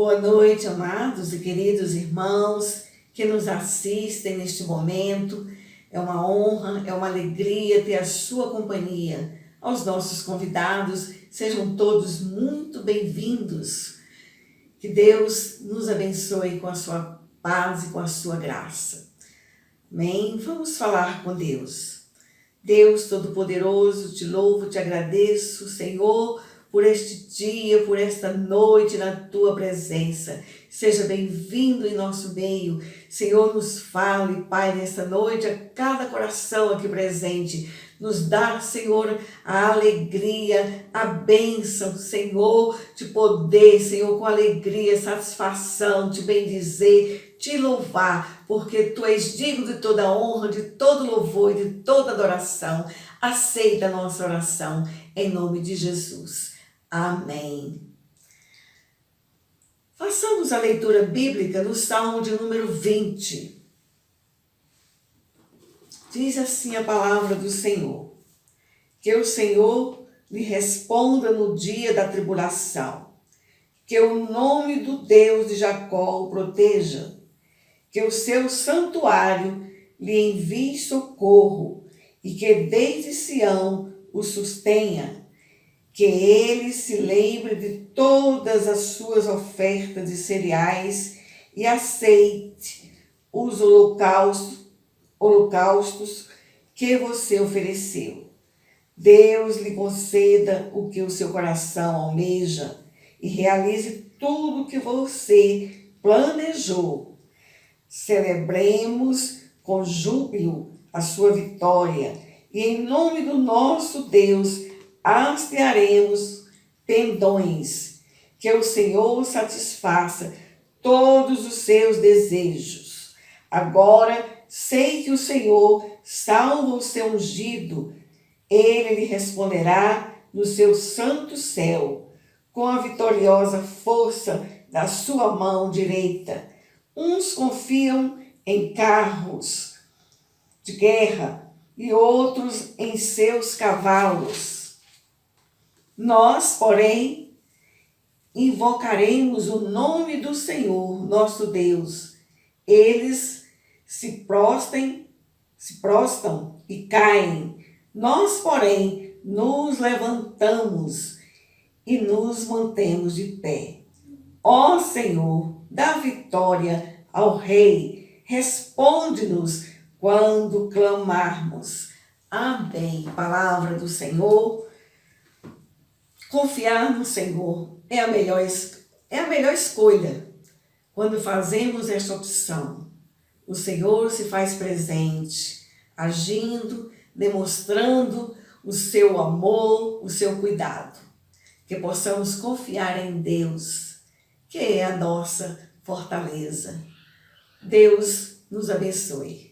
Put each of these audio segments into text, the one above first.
Boa noite, amados e queridos irmãos que nos assistem neste momento. É uma honra, é uma alegria ter a sua companhia. Aos nossos convidados, sejam todos muito bem-vindos. Que Deus nos abençoe com a sua paz e com a sua graça. Amém? Vamos falar com Deus. Deus Todo-Poderoso, te louvo, te agradeço, Senhor, por este dia, por esta noite na tua presença. Seja bem-vindo em nosso meio. Senhor, nos fale, Pai, nesta noite, a cada coração aqui presente. Nos dá, Senhor, a alegria, a bênção, Senhor, de poder, Senhor, com alegria, satisfação, te bendizer, te louvar, porque Tu és digno de toda honra, de todo louvor e de toda adoração. Aceita a nossa oração, em nome de Jesus. Amém. Façamos a leitura bíblica no Salmo de número 20. Diz assim a palavra do Senhor: que o Senhor lhe responda no dia da tribulação, que o nome do Deus de Jacó o proteja, que o seu santuário lhe envie socorro e que desde Sião o sustenha, que ele se lembre de todas as suas ofertas de cereais e aceite os holocaustos que você ofereceu. Deus lhe conceda o que o seu coração almeja e realize tudo o que você planejou. Celebremos com júbilo a sua vitória e em nome do nosso Deus hastearemos pendões, que o Senhor satisfaça todos os seus desejos. Agora sei que o Senhor salva o seu ungido, ele lhe responderá no seu santo céu, com a vitoriosa força da sua mão direita. Uns confiam em carros de guerra e outros em seus cavalos. Nós, porém, invocaremos o nome do Senhor, nosso Deus. Eles se prostam e caem. Nós, porém, nos levantamos e nos mantemos de pé. Ó Senhor, dá vitória ao Rei. Responde-nos quando clamarmos. Amém. Palavra do Senhor. Confiar no Senhor é a melhor escolha. Quando fazemos esta opção, o Senhor se faz presente, agindo, demonstrando o seu amor, o seu cuidado. Que possamos confiar em Deus, que é a nossa fortaleza. Deus nos abençoe.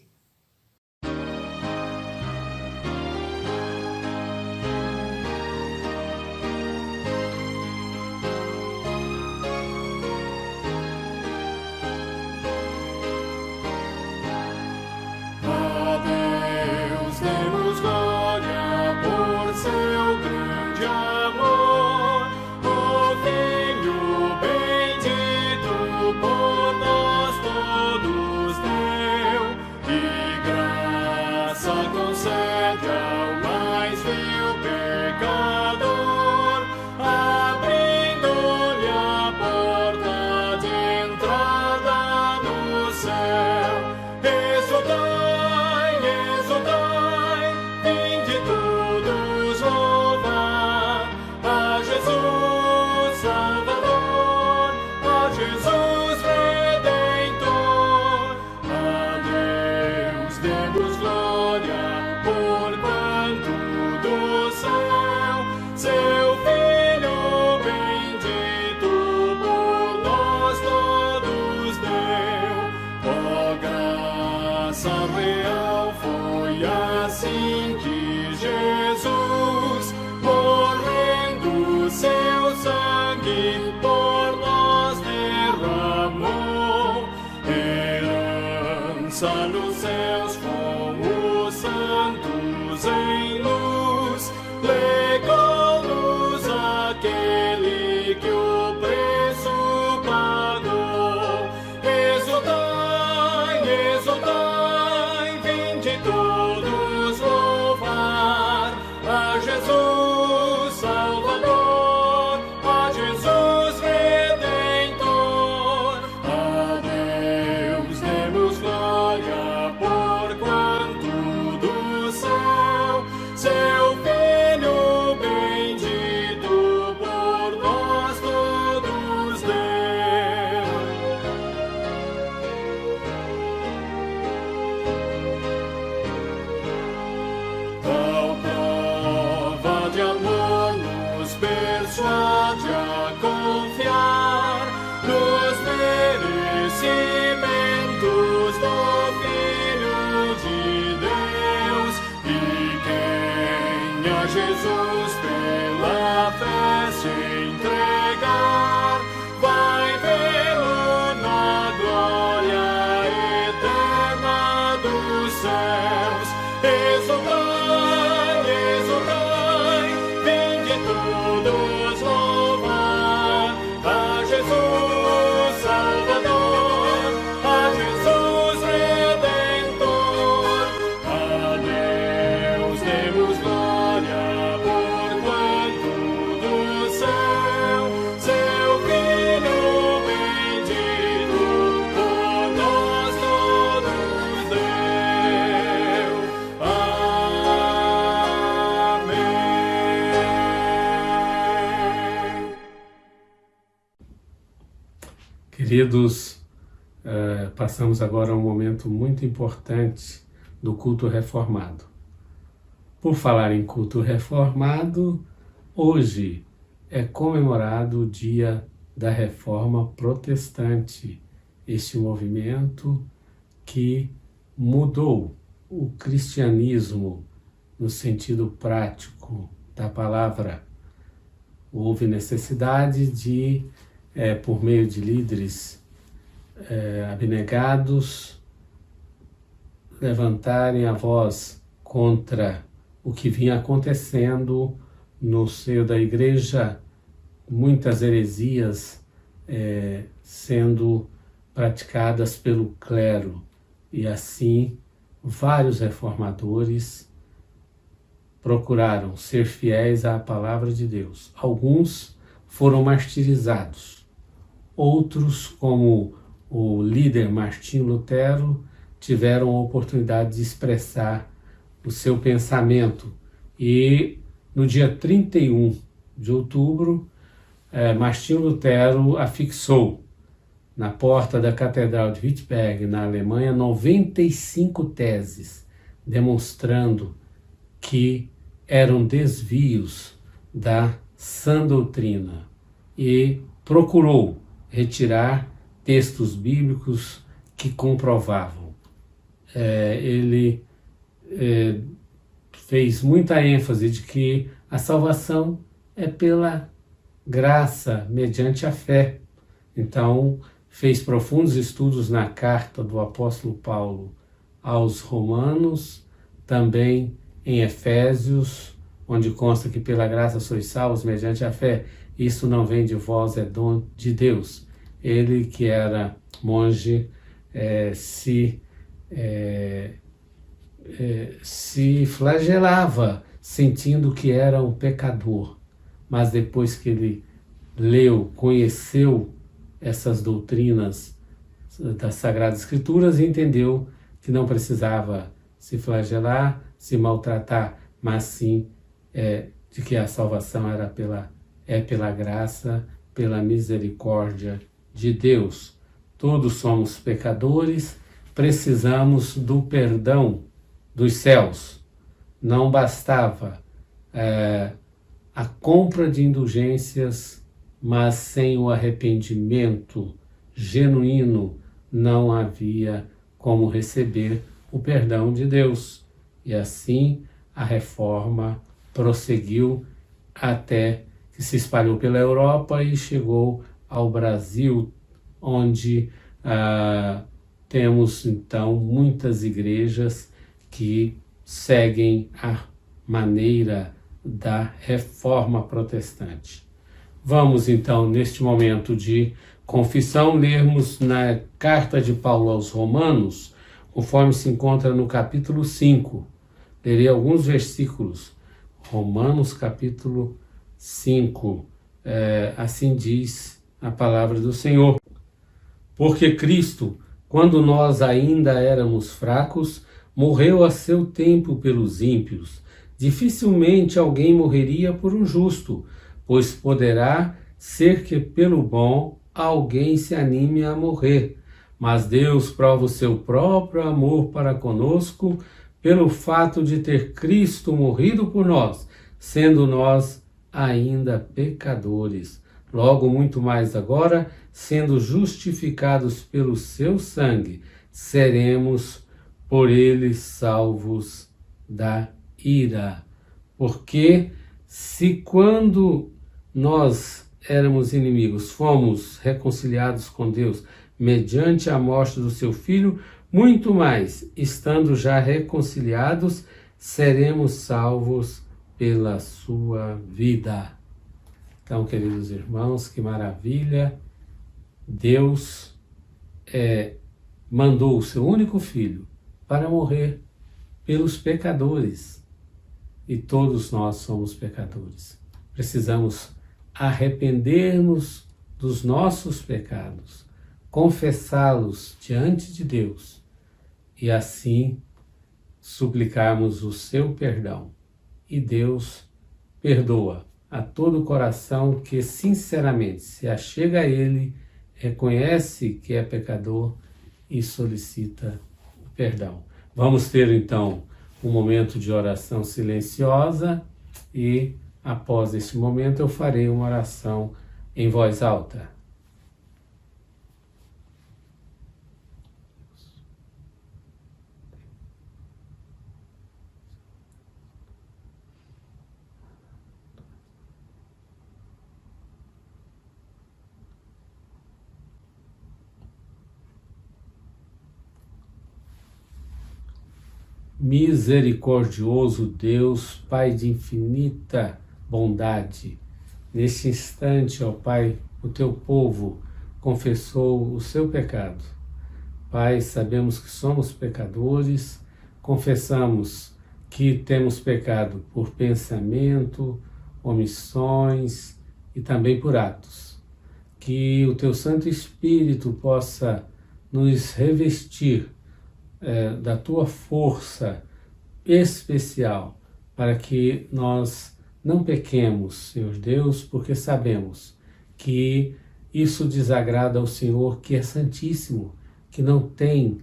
Nos céus com os santos em luz, legou-nos aquele que o preço pagou. Queridos, passamos agora a um momento muito importante do culto reformado. Por falar em culto reformado, hoje é comemorado o Dia da Reforma Protestante, este movimento que mudou o cristianismo no sentido prático da palavra. Houve necessidade de, por meio de líderes abnegados, levantarem a voz contra o que vinha acontecendo no seio da igreja, muitas heresias sendo praticadas pelo clero, e assim vários reformadores procuraram ser fiéis à palavra de Deus. Alguns foram martirizados, outros, como o líder Martinho Lutero, tiveram a oportunidade de expressar o seu pensamento. E no dia 31 de outubro, Martinho Lutero afixou na porta da Catedral de Wittenberg, na Alemanha, 95 teses, demonstrando que eram desvios da sã doutrina, e procurou retirar textos bíblicos que comprovavam. Ele fez muita ênfase de que a salvação é pela graça, mediante a fé. Então, fez profundos estudos na carta do apóstolo Paulo aos Romanos, também em Efésios, onde consta que pela graça sois salvos mediante a fé. Isso não vem de vós, é dom de Deus. Ele, que era monge, se flagelava, sentindo que era um pecador. Mas depois que ele leu, conheceu essas doutrinas das Sagradas Escrituras, entendeu que não precisava se flagelar, se maltratar, mas sim de que a salvação é pela graça, pela misericórdia de Deus. Todos somos pecadores, precisamos do perdão dos céus. Não bastava a compra de indulgências, mas sem o arrependimento genuíno não havia como receber o perdão de Deus. E assim a reforma prosseguiu até que se espalhou pela Europa e chegou ao Brasil, onde temos então muitas igrejas que seguem a maneira da reforma protestante. Vamos então, neste momento de confissão, lermos na carta de Paulo aos Romanos, conforme se encontra no capítulo 5. Lerei alguns versículos. Romanos capítulo 5. Assim diz a palavra do Senhor. Porque Cristo, quando nós ainda éramos fracos, morreu a seu tempo pelos ímpios. Dificilmente alguém morreria por um justo, pois poderá ser que pelo bom alguém se anime a morrer. Mas Deus prova o seu próprio amor para conosco pelo fato de ter Cristo morrido por nós, sendo nós ainda pecadores. Logo, muito mais agora, sendo justificados pelo seu sangue, seremos por ele salvos da ira. Porque se quando nós éramos inimigos, fomos reconciliados com Deus mediante a morte do seu Filho, muito mais, estando já reconciliados, seremos salvos pela sua vida. Então, queridos irmãos, que maravilha! Deus mandou o seu único Filho para morrer pelos pecadores. E todos nós somos pecadores. Precisamos arrepender-nos dos nossos pecados, confessá-los diante de Deus e assim suplicarmos o seu perdão. E Deus perdoa a todo coração que sinceramente se achega a Ele reconhece que é pecador e solicita o perdão. Vamos ter então um momento de oração silenciosa e após este momento eu farei uma oração em voz alta. Misericordioso Deus, Pai de infinita bondade, neste instante, ó Pai, o teu povo confessou o seu pecado. Pai, sabemos que somos pecadores, confessamos que temos pecado por pensamento, omissões e também por atos. Que o teu Santo Espírito possa nos revestir da tua força especial para que nós não pequemos, Senhor Deus, porque sabemos que isso desagrada ao Senhor, que é santíssimo, que não tem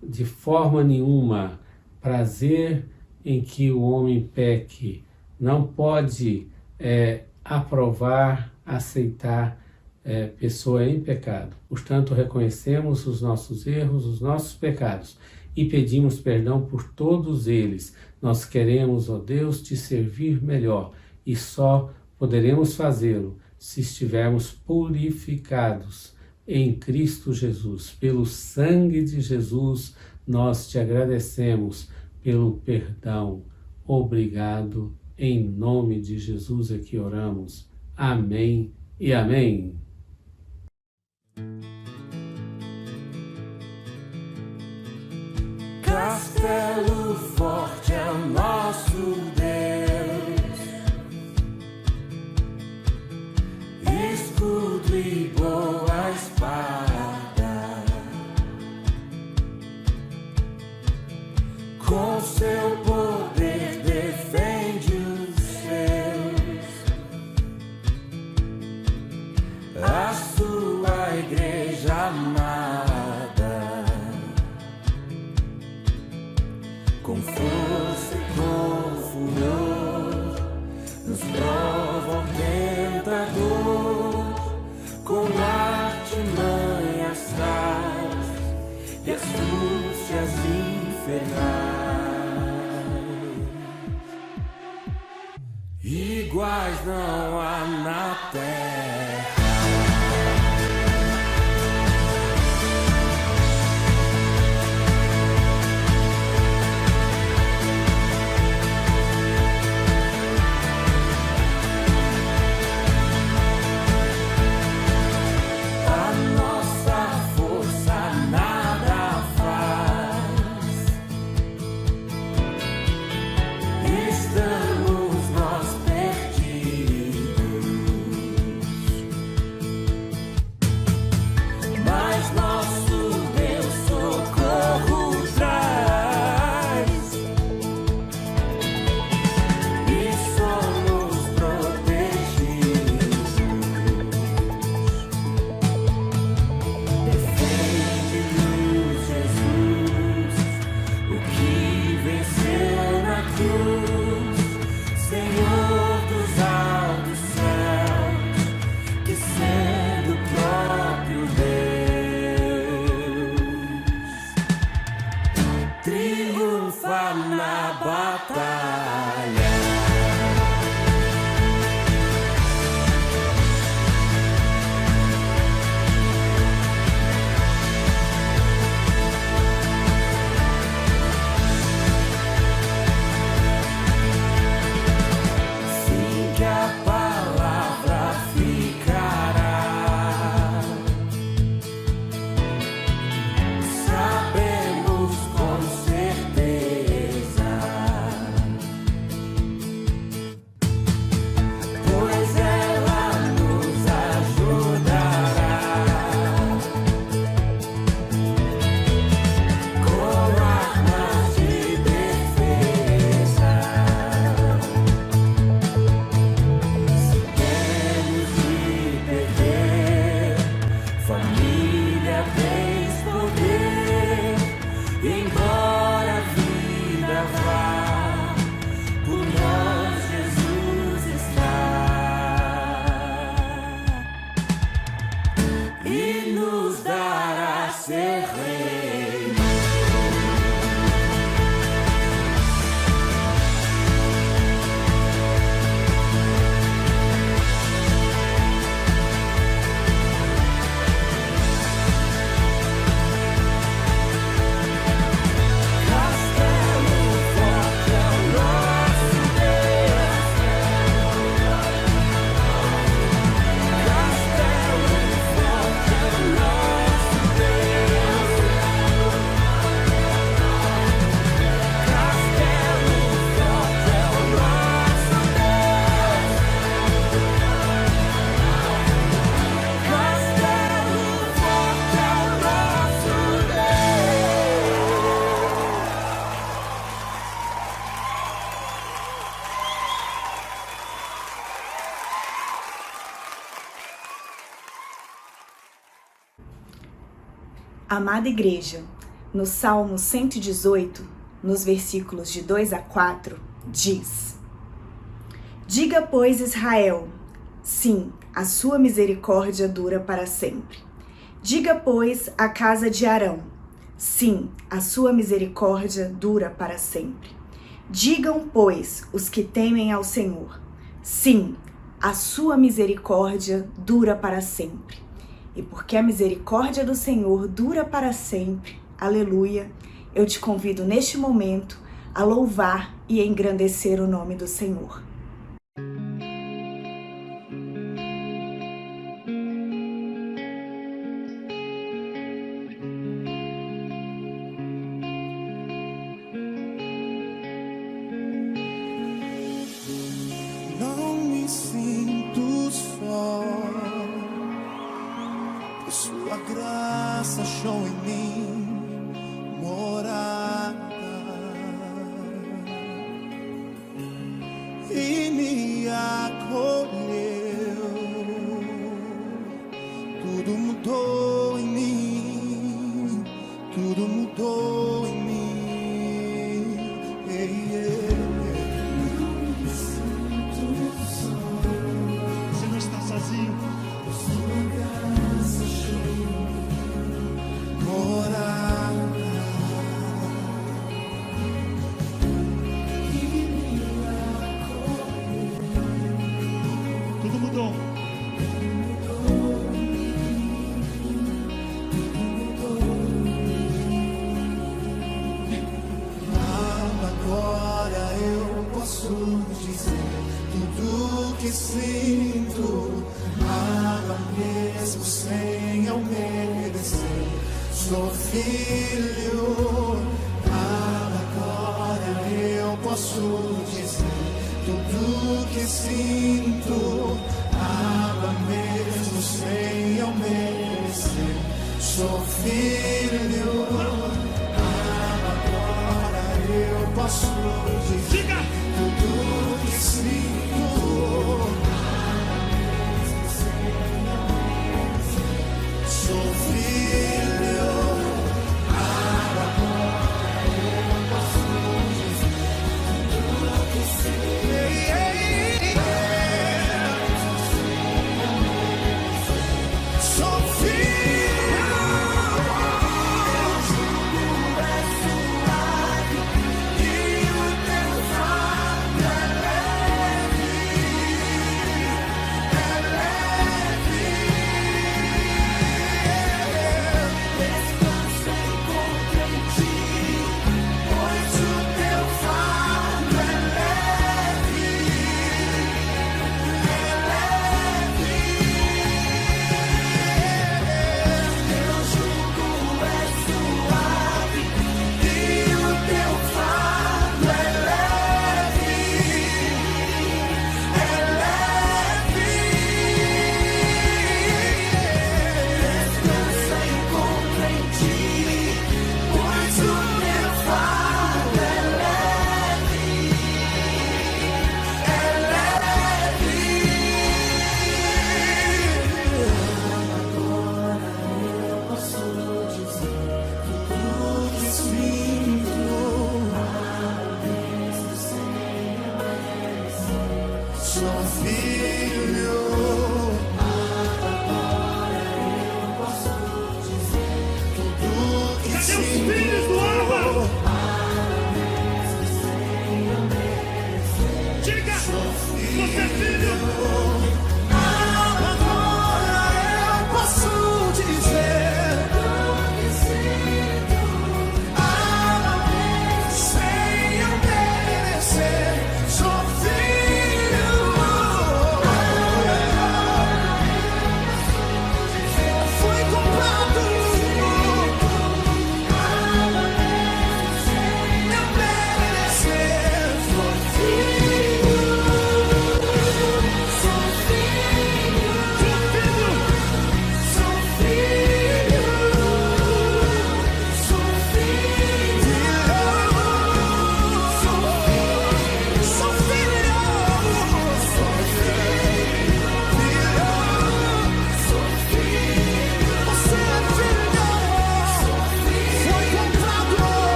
de forma nenhuma prazer em que o homem peque, não pode aprovar, aceitar pessoa em pecado. Portanto, reconhecemos os nossos erros, os nossos pecados e pedimos perdão por todos eles. Nós queremos, ó Deus, te servir melhor e só poderemos fazê-lo se estivermos purificados em Cristo Jesus. Pelo sangue de Jesus, nós te agradecemos pelo perdão. Obrigado. Em nome de Jesus é que oramos. Amém e amém. Castelo forte é o nosso Deus, escudo e boa espada, com seu poder defende os seus, a sua igreja amada. Com força e com furor, nos prova o tentador, com artimanhas tais e astúcias infernais. Iguais não há na terra. Estamos nós perdidos. ser rei. Amada Igreja, no Salmo 118, nos versículos de 2 a 4, diz: Diga, pois, Israel, sim, a sua misericórdia dura para sempre. Diga, pois, a casa de Arão, sim, a sua misericórdia dura para sempre. Digam, pois, os que temem ao Senhor, sim, a sua misericórdia dura para sempre. E porque a misericórdia do Senhor dura para sempre, aleluia, eu te convido neste momento a louvar e engrandecer o nome do Senhor. Não me sinto só, sua graça achou em mim morada e me acolheu. Tudo mudou em mim, tudo mudou em mim. Não me sinto só. Você não está sozinho. Tudo mudou. Agora eu posso dizer tudo que sinto, nada mesmo sem eu merecer. Sou filho, agora eu posso dizer tudo que sinto, nada mesmo sem eu merecer. Sou filho, agora eu posso dizer tudo que sinto, nada mesmo sem eu merecer. Sou filho, agora eu posso dizer tudo que sinto. Sou filho, tudo é suave e o teu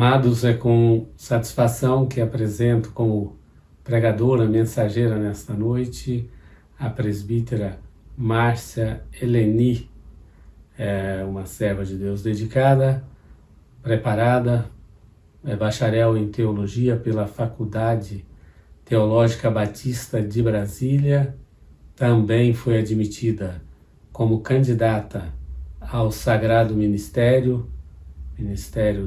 Amados, é com satisfação que apresento como pregadora, mensageira nesta noite, a presbítera Márcia Eleni, uma serva de Deus dedicada, preparada, bacharel em teologia pela Faculdade Teológica Batista de Brasília, também foi admitida como candidata ao Sagrado Ministério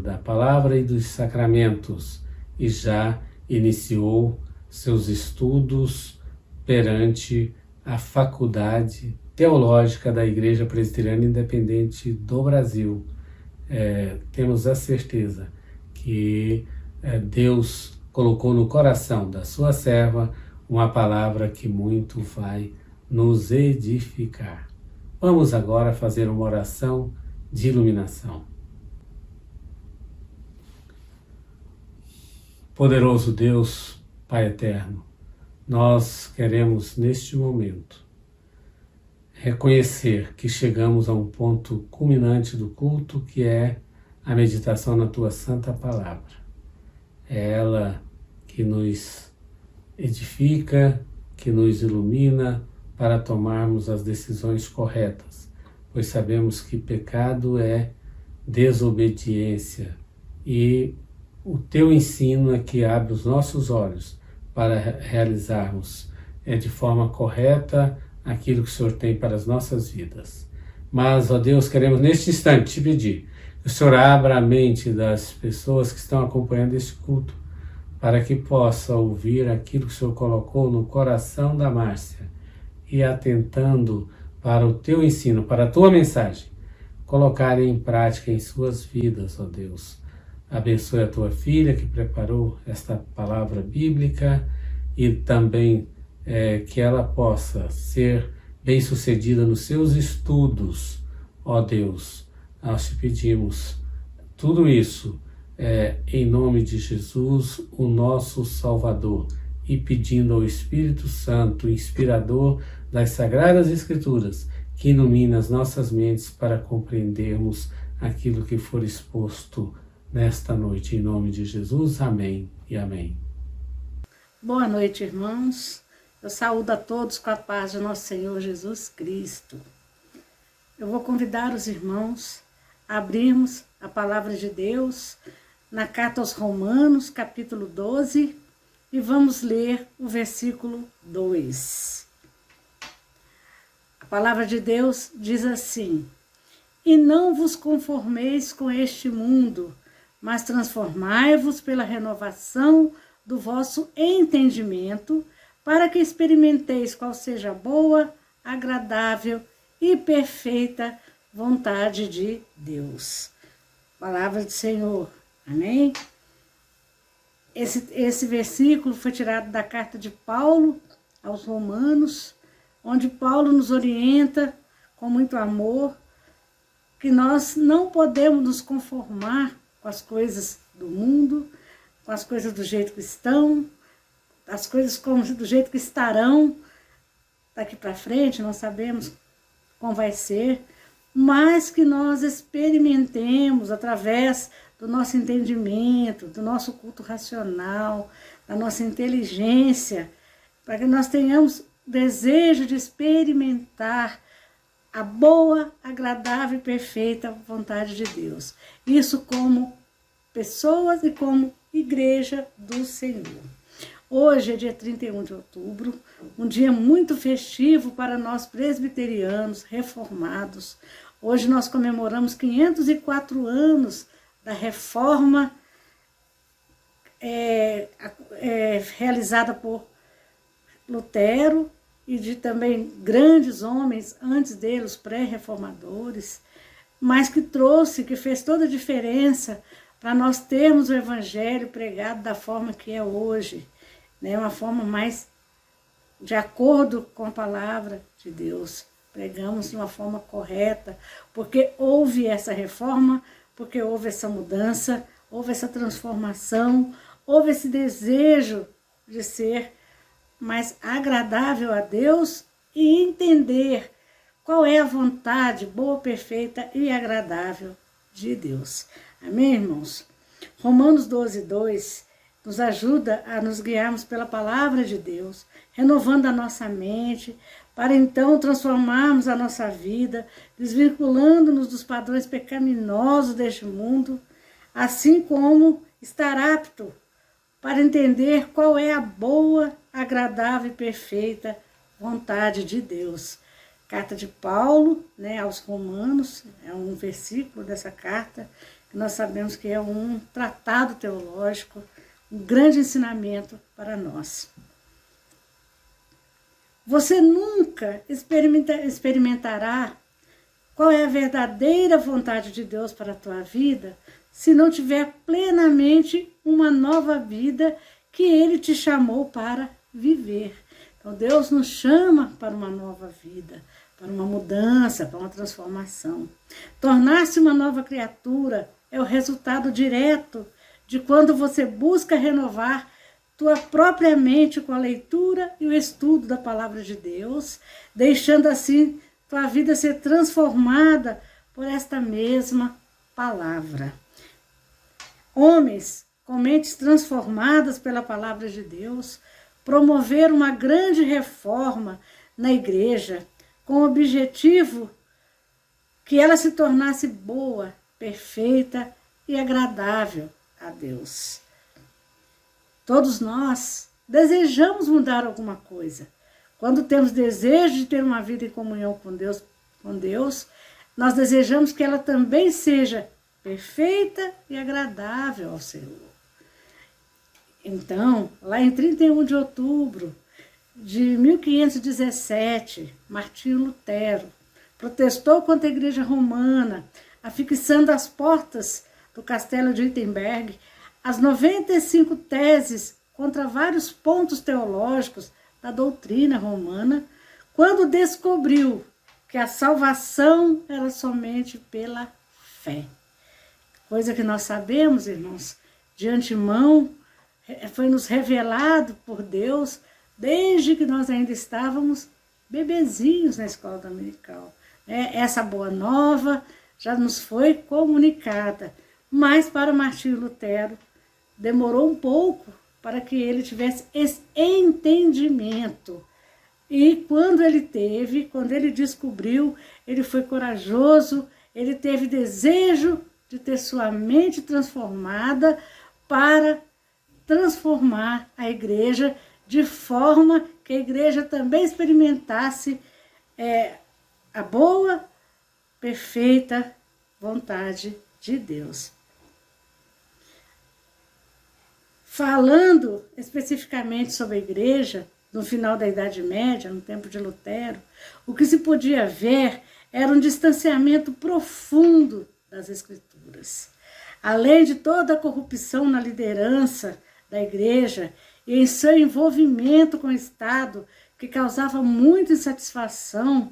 da Palavra e dos Sacramentos, e já iniciou seus estudos perante a Faculdade Teológica da Igreja Presbiteriana Independente do Brasil. Temos a certeza que Deus colocou no coração da sua serva uma palavra que muito vai nos edificar. Vamos agora fazer uma oração de iluminação. Poderoso Deus, Pai eterno, nós queremos neste momento reconhecer que chegamos a um ponto culminante do culto, que é a meditação na Tua Santa Palavra. É ela que nos edifica, que nos ilumina para tomarmos as decisões corretas, pois sabemos que pecado é desobediência e o Teu ensino é que abre os nossos olhos para realizarmos de forma correta aquilo que o Senhor tem para as nossas vidas. Mas, ó Deus, queremos neste instante te pedir que o Senhor abra a mente das pessoas que estão acompanhando este culto, para que possa ouvir aquilo que o Senhor colocou no coração da Márcia e, atentando para o Teu ensino, para a Tua mensagem, colocarem em prática em suas vidas, ó Deus. Abençoe a Tua filha que preparou esta palavra bíblica e também que ela possa ser bem-sucedida nos seus estudos, ó Deus. Nós te pedimos tudo isso em nome de Jesus, o nosso Salvador, e pedindo ao Espírito Santo, inspirador das Sagradas Escrituras, que ilumine as nossas mentes para compreendermos aquilo que for exposto nesta noite, em nome de Jesus. Amém e amém. Boa noite, irmãos. Eu saúdo a todos com a paz de nosso Senhor Jesus Cristo. Eu vou convidar os irmãos a abrirmos a palavra de Deus na carta aos Romanos, capítulo 12, e vamos ler o versículo 2. A palavra de Deus diz assim: E não vos conformeis com este mundo, mas transformai-vos pela renovação do vosso entendimento, para que experimenteis qual seja a boa, agradável e perfeita vontade de Deus. Palavra do Senhor. Amém? Esse versículo foi tirado da carta de Paulo aos Romanos, onde Paulo nos orienta com muito amor que nós não podemos nos conformar com as coisas do mundo, com as coisas do jeito que estão, as coisas do jeito que estarão daqui para frente, não sabemos como vai ser, mas que nós experimentemos através do nosso entendimento, do nosso culto racional, da nossa inteligência, para que nós tenhamos desejo de experimentar a boa, agradável e perfeita vontade de Deus. Isso como pessoas e como igreja do Senhor. Hoje é dia 31 de outubro, um dia muito festivo para nós presbiterianos reformados. Hoje nós comemoramos 504 anos da reforma realizada por Lutero e de também grandes homens antes dele, os pré-reformadores, mas que fez toda a diferença para nós termos o evangelho pregado da forma que é hoje, né? Uma forma mais de acordo com a palavra de Deus. Pregamos de uma forma correta, porque houve essa reforma, porque houve essa mudança, houve essa transformação, houve esse desejo de ser mais agradável a Deus e entender qual é a vontade boa, perfeita e agradável de Deus. Amém, irmãos? Romanos 12:2 nos ajuda a nos guiarmos pela palavra de Deus, renovando a nossa mente, para então transformarmos a nossa vida, desvinculando-nos dos padrões pecaminosos deste mundo, assim como estar apto para entender qual é a boa, agradável e perfeita vontade de Deus. Carta de Paulo, aos Romanos, é um versículo dessa carta, que nós sabemos que é um tratado teológico, um grande ensinamento para nós. Você nunca experimentará qual é a verdadeira vontade de Deus para a tua vida se não tiver plenamente uma nova vida que Ele te chamou para viver. Então Deus nos chama para uma nova vida, para uma mudança, para uma transformação. Tornar-se uma nova criatura é o resultado direto de quando você busca renovar tua própria mente com a leitura e o estudo da palavra de Deus, deixando assim tua vida ser transformada por esta mesma palavra. Homens com mentes transformadas pela palavra de Deus promoveram uma grande reforma na igreja, com o objetivo que ela se tornasse boa, perfeita e agradável a Deus. Todos nós desejamos mudar alguma coisa. Quando temos desejo de ter uma vida em comunhão com Deus, nós desejamos que ela também seja perfeita e agradável ao Senhor. Então, lá em 31 de outubro de 1517, Martinho Lutero protestou contra a Igreja Romana, afixando às portas do castelo de Wittenberg as 95 teses contra vários pontos teológicos da doutrina romana, quando descobriu que a salvação era somente pela fé. Coisa que nós sabemos, irmãos, de antemão, foi nos revelado por Deus desde que nós ainda estávamos bebezinhos na escola dominical. Essa boa nova já nos foi comunicada, mas para Martinho Lutero demorou um pouco para que ele tivesse esse entendimento. E quando ele descobriu, ele foi corajoso, ele teve desejo de ter sua mente transformada para transformar a igreja de forma que a igreja também experimentasse a boa, perfeita vontade de Deus. Falando especificamente sobre a igreja, no final da Idade Média, no tempo de Lutero, o que se podia ver era um distanciamento profundo das Escrituras. Além de toda a corrupção na liderança da igreja e em seu envolvimento com o Estado, que causava muita insatisfação,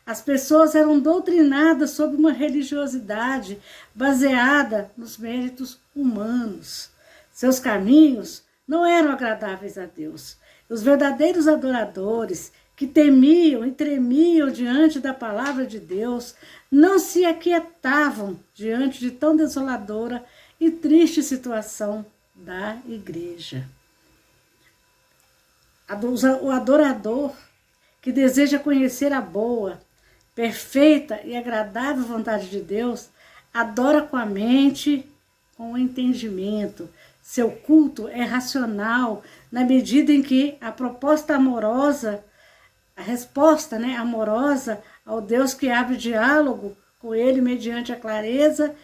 as pessoas eram doutrinadas sobre uma religiosidade baseada nos méritos humanos. Seus caminhos não eram agradáveis a Deus. Os verdadeiros adoradores, que temiam e tremiam diante da palavra de Deus, não se aquietavam diante de tão desoladora e triste situação da igreja. O adorador que deseja conhecer a boa, perfeita e agradável vontade de Deus, adora com a mente, com o entendimento. Seu culto é racional na medida em que a proposta amorosa, a resposta amorosa ao Deus que abre diálogo com ele mediante a clareza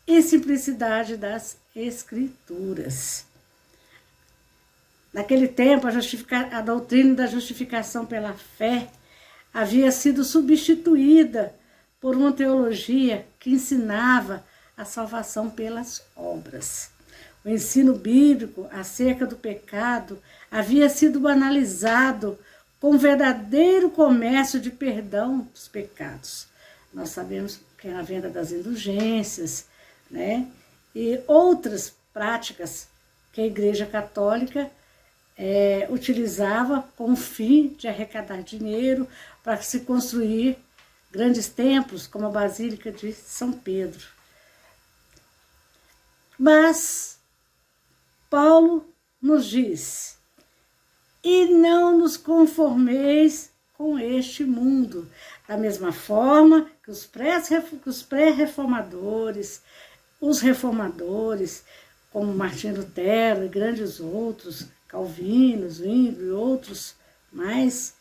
e simplicidade das Escrituras. Naquele tempo, a doutrina da justificação pela fé havia sido substituída por uma teologia que ensinava a salvação pelas obras. O ensino bíblico acerca do pecado havia sido banalizado com o verdadeiro comércio de perdão dos pecados. Nós sabemos que é a venda das indulgências, e outras práticas que a Igreja Católica utilizava com o fim de arrecadar dinheiro para se construir grandes templos, como a Basílica de São Pedro. Mas Paulo nos diz: e não nos conformeis com este mundo. Da mesma forma que os pré-reformadores, os reformadores, como Martim Lutero e grandes outros, Calvino, Zwingli e outros mais,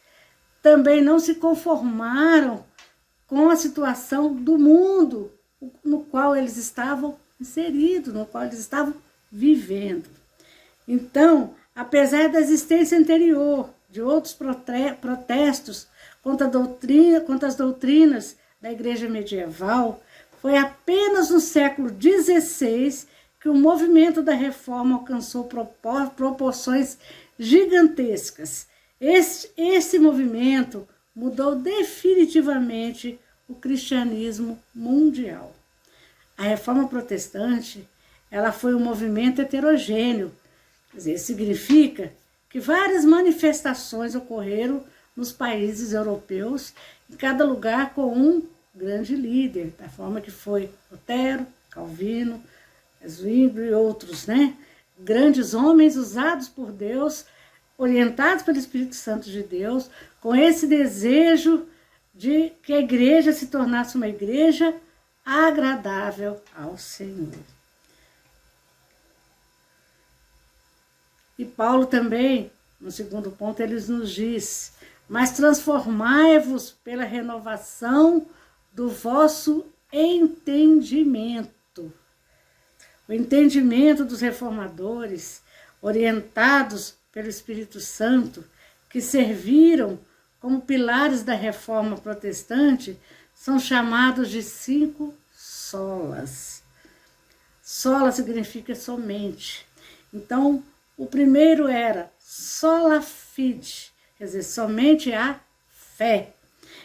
também não se conformaram com a situação do mundo no qual eles estavam inseridos, no qual eles estavam vivendo. Então, apesar da existência anterior de outros protestos contra as doutrinas da igreja medieval, foi apenas no século XVI que o movimento da reforma alcançou proporções gigantescas. Esse movimento mudou definitivamente o cristianismo mundial. A reforma protestante, ela foi um movimento heterogêneo. Quer dizer, significa que várias manifestações ocorreram nos países europeus, em cada lugar com um grande líder, da forma que foi Lutero, Calvino, Zwingli e outros, né? Grandes homens usados por Deus, orientados pelo Espírito Santo de Deus, com esse desejo de que a igreja se tornasse uma igreja agradável ao Senhor. E Paulo também, no segundo ponto, ele nos diz: mas transformai-vos pela renovação do vosso entendimento. O entendimento dos reformadores, orientados pelo Espírito Santo, que serviram como pilares da reforma protestante, são chamados de 5 solas. Sola significa somente. Então, o primeiro era sola fide, quer dizer, somente a fé.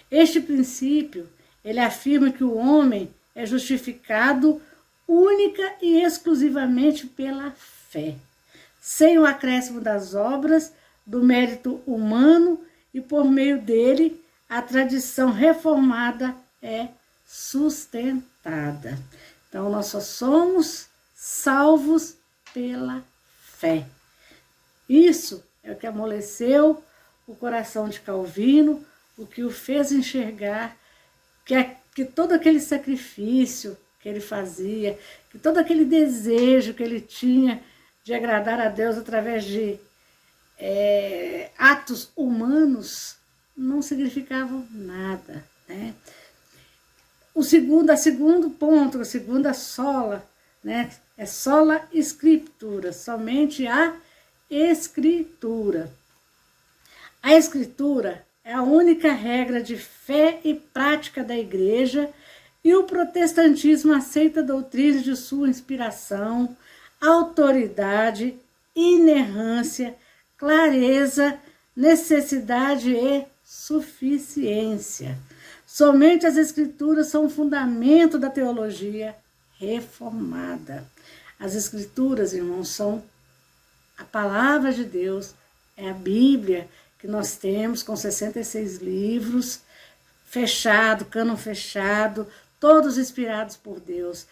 Este princípio, ele afirma que o homem é justificado única e exclusivamente pela fé, sem o acréscimo das obras, do mérito humano, e por meio dele a tradição reformada é sustentada. Então, nós só somos salvos pela fé. Isso é o que amoleceu o coração de Calvino, o que o fez enxergar que todo aquele sacrifício que ele fazia, que todo aquele desejo que ele tinha de agradar a Deus através de atos humanos, não significavam nada, né? A segunda sola, né, é sola escritura, somente a Escritura. A Escritura é a única regra de fé e prática da Igreja, e o protestantismo aceita a doutrina de sua inspiração, autoridade, inerrância, clareza, necessidade e suficiência. Somente as Escrituras são o fundamento da teologia reformada. As Escrituras, irmãos, são a palavra de Deus, é a Bíblia que nós temos com 66 livros, fechado, cânon fechado, todos inspirados por Deus.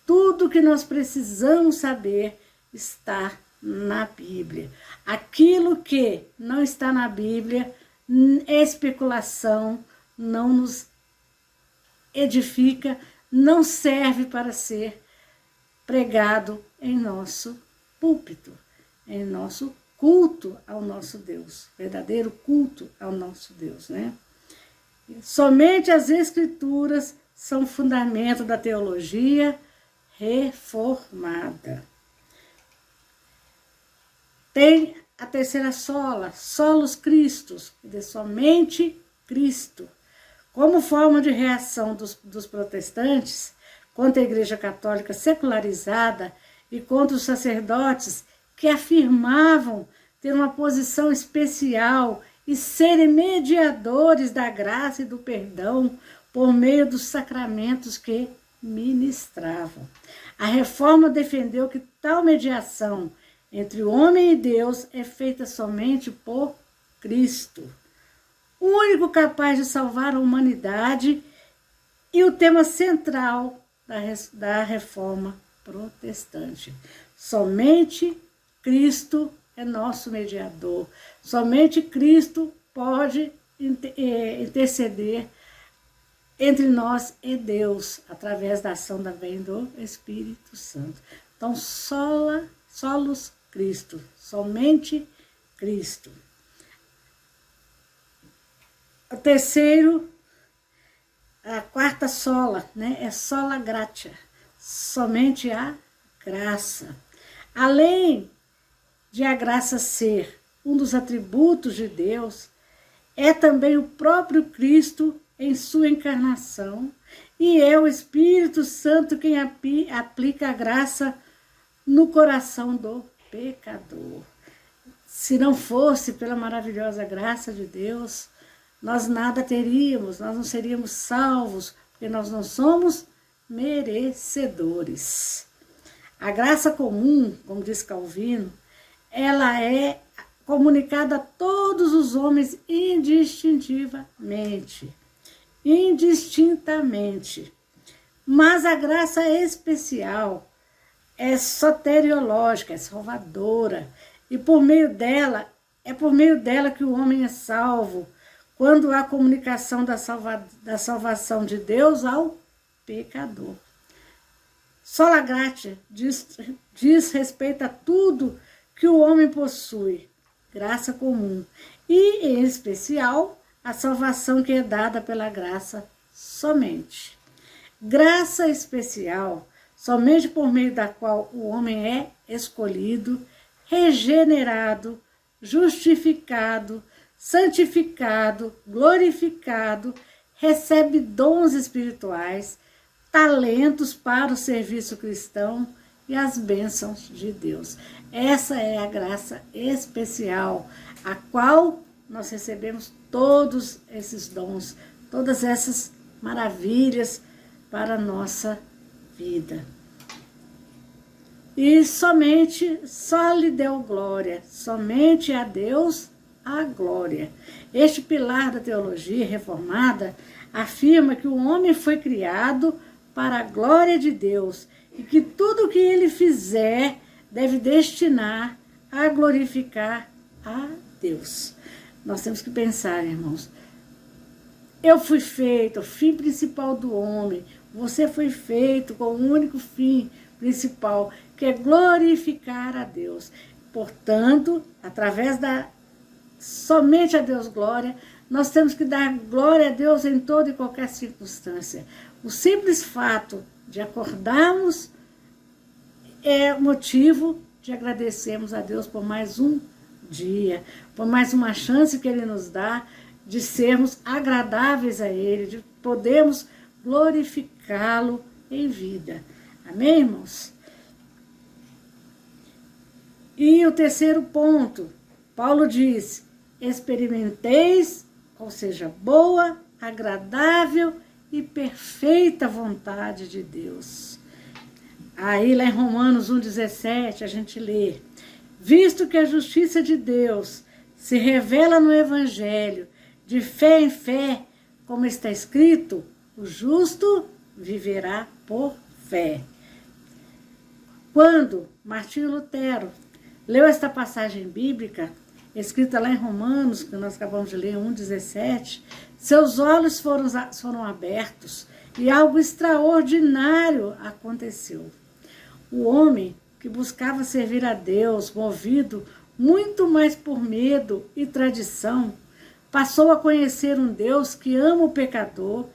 Tudo que nós precisamos saber está na Bíblia. Aquilo que não está na Bíblia é especulação, não nos edifica, não serve para ser pregado em nosso púlpito, em nosso culto ao nosso Deus, verdadeiro culto ao nosso Deus, né? Somente as Escrituras são fundamento da teologia reformada. Tem a terceira sola, solos Christus, de somente Cristo. Como forma de reação dos protestantes contra a Igreja Católica secularizada e contra os sacerdotes que afirmavam ter uma posição especial e serem mediadores da graça e do perdão por meio dos sacramentos que ministravam. A Reforma defendeu que tal mediação entre o homem e Deus é feita somente por Cristo, o único capaz de salvar a humanidade e o tema central da Reforma protestante. Somente Cristo é nosso mediador. Somente Cristo pode interceder entre nós e Deus, através da ação também do Espírito Santo. Então, solos Cristo, somente Cristo. O terceiro, a quarta sola, né, é sola gratia, somente a graça. Além de a graça ser um dos atributos de Deus, é também o próprio Cristo em sua encarnação, e é o Espírito Santo quem aplica a graça no coração do pecador. Se não fosse pela maravilhosa graça de Deus, nós nada teríamos, nós não seríamos salvos, porque nós não somos merecedores. A graça comum, como diz Calvino, ela é comunicada a todos os homens indistintamente. Mas a graça especial é soteriológica, é salvadora, e por meio dela que o homem é salvo, quando há comunicação da salvação de Deus ao pecador. Sola gratia diz respeito a tudo que o homem possui, graça comum, e, em especial, a salvação que é dada pela graça somente. Graça especial, somente por meio da qual o homem é escolhido, regenerado, justificado, santificado, glorificado, recebe dons espirituais, talentos para o serviço cristão e as bênçãos de Deus. Essa é a graça especial, a qual nós recebemos todos esses dons, todas essas maravilhas para a nossa vida. E só lhe deu glória, somente a Deus a glória. Este pilar da teologia reformada afirma que o homem foi criado para a glória de Deus e que tudo o que ele fizer deve destinar a glorificar a Deus. Nós temos que pensar, irmãos, eu fui feito, o fim principal do homem, você foi feito com o único fim principal, que é glorificar a Deus. Portanto, através somente a Deus glória, nós temos que dar glória a Deus em toda e qualquer circunstância. O simples fato de acordarmos é motivo de agradecermos a Deus por mais um dia, por mais uma chance que Ele nos dá de sermos agradáveis a Ele, de podermos glorificá-lo em vida. Amém, irmãos? E o terceiro ponto, Paulo diz: experimenteis, ou seja, boa, agradável e perfeita vontade de Deus. Aí lá em Romanos 1,17 a gente lê: visto que a justiça de Deus se revela no Evangelho, de fé em fé, como está escrito, o justo viverá por fé. Quando Martinho Lutero leu esta passagem bíblica, escrita lá em Romanos, que nós acabamos de ler, 1,17, seus olhos foram abertos e algo extraordinário aconteceu. O homem que buscava servir a Deus, movido muito mais por medo e tradição, passou a conhecer um Deus que ama o pecador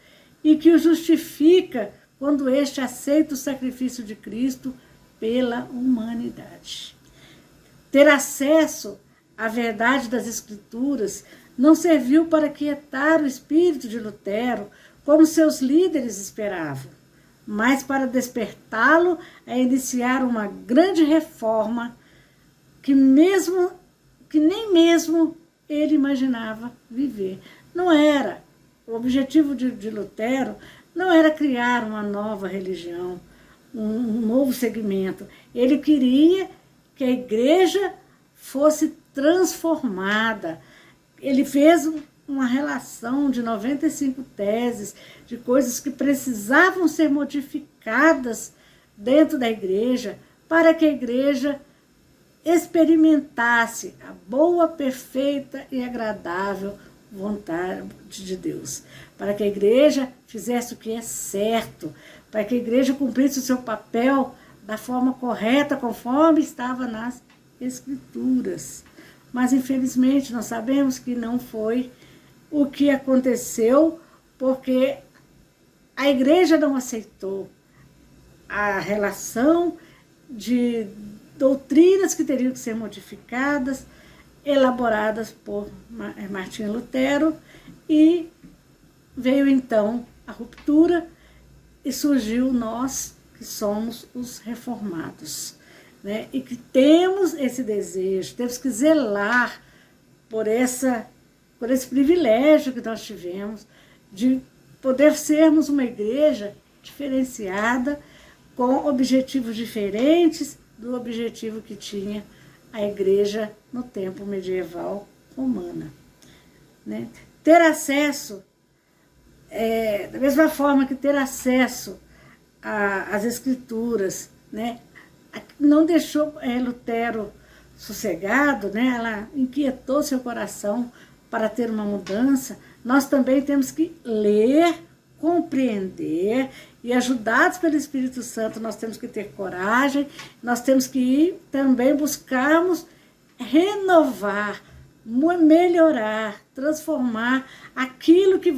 e que o justifica quando este aceita o sacrifício de Cristo pela humanidade. Ter acesso à verdade das Escrituras não serviu para quietar o espírito de Lutero, como seus líderes esperavam, mas para despertá-lo a iniciar uma grande reforma que nem mesmo ele imaginava viver. Não era. O objetivo de Lutero não era criar uma nova religião, um novo segmento. Ele queria que a igreja fosse transformada. Ele fez uma relação de 95 teses, de coisas que precisavam ser modificadas dentro da igreja, para que a igreja experimentasse a boa, perfeita e agradável vontade de Deus, para que a igreja fizesse o que é certo, para que a igreja cumprisse o seu papel da forma correta, conforme estava nas Escrituras. Mas, infelizmente, nós sabemos que não foi o que aconteceu, porque a igreja não aceitou a relação de doutrinas que teriam que ser modificadas, elaboradas por Martinho Lutero, e veio então a ruptura e surgiu nós que somos os reformados, né? E que temos esse desejo, temos que zelar por esse privilégio que nós tivemos de poder sermos uma igreja diferenciada, com objetivos diferentes do objetivo que tinha a igreja no tempo medieval romana, né? Ter acesso, da mesma forma que ter acesso às Escrituras, né? Não deixou Lutero sossegado, né? Ela inquietou seu coração para ter uma mudança. Nós também temos que ler, compreender, e ajudados pelo Espírito Santo, nós temos que ter coragem, nós temos que ir também buscarmos renovar, melhorar, transformar aquilo que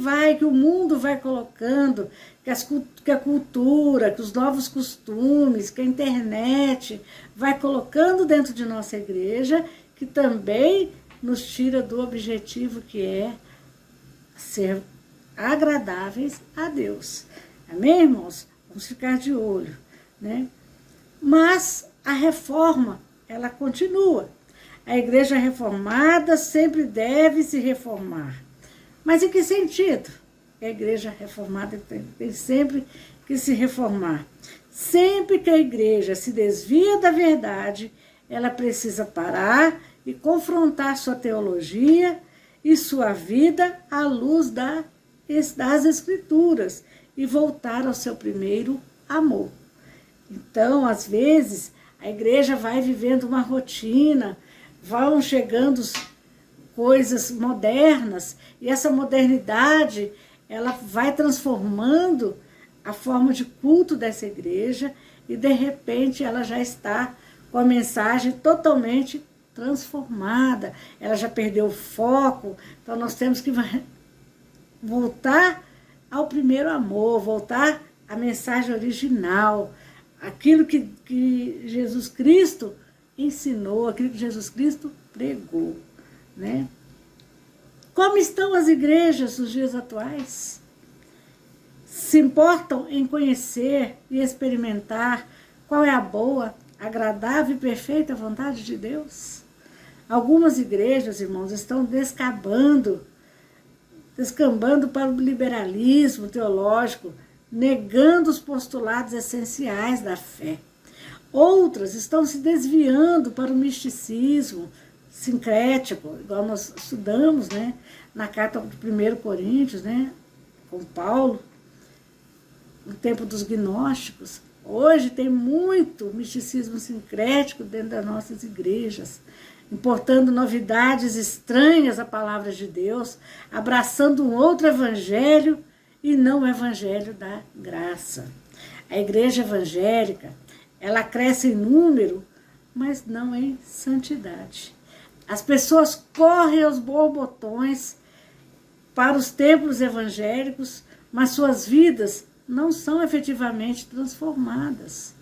o mundo vai colocando, que a cultura, que os novos costumes, que a internet vai colocando dentro de nossa igreja, que também nos tira do objetivo que é ser agradáveis a Deus. Amém, irmãos? Vamos ficar de olho, né? Mas a reforma, ela continua. A igreja reformada sempre deve se reformar. Mas em que sentido? A igreja reformada tem sempre que se reformar. Sempre que a igreja se desvia da verdade, ela precisa parar e confrontar sua teologia e sua vida à luz das Escrituras e voltar ao seu primeiro amor. Então, às vezes, a igreja vai vivendo uma rotina, vão chegando coisas modernas, e essa modernidade ela vai transformando a forma de culto dessa igreja, e de repente ela já está com a mensagem totalmente transformada, ela já perdeu o foco. Então nós temos que voltar ao primeiro amor, voltar à mensagem original, aquilo que Jesus Cristo ensinou, aquilo que Jesus Cristo pregou, né? Como estão as igrejas nos dias atuais? Se importam em conhecer e experimentar qual é a boa, agradável e perfeita vontade de Deus? Algumas igrejas, irmãos, estão descambando para o liberalismo teológico, negando os postulados essenciais da fé. Outras estão se desviando para o misticismo sincrético, igual nós estudamos, né, na carta de 1 Coríntios, né, com Paulo, no tempo dos gnósticos. Hoje tem muito misticismo sincrético dentro das nossas igrejas, importando novidades estranhas à palavra de Deus, abraçando um outro evangelho e não o evangelho da graça. A igreja evangélica, ela cresce em número, mas não em santidade. As pessoas correm aos borbotões para os templos evangélicos, mas suas vidas não são efetivamente transformadas.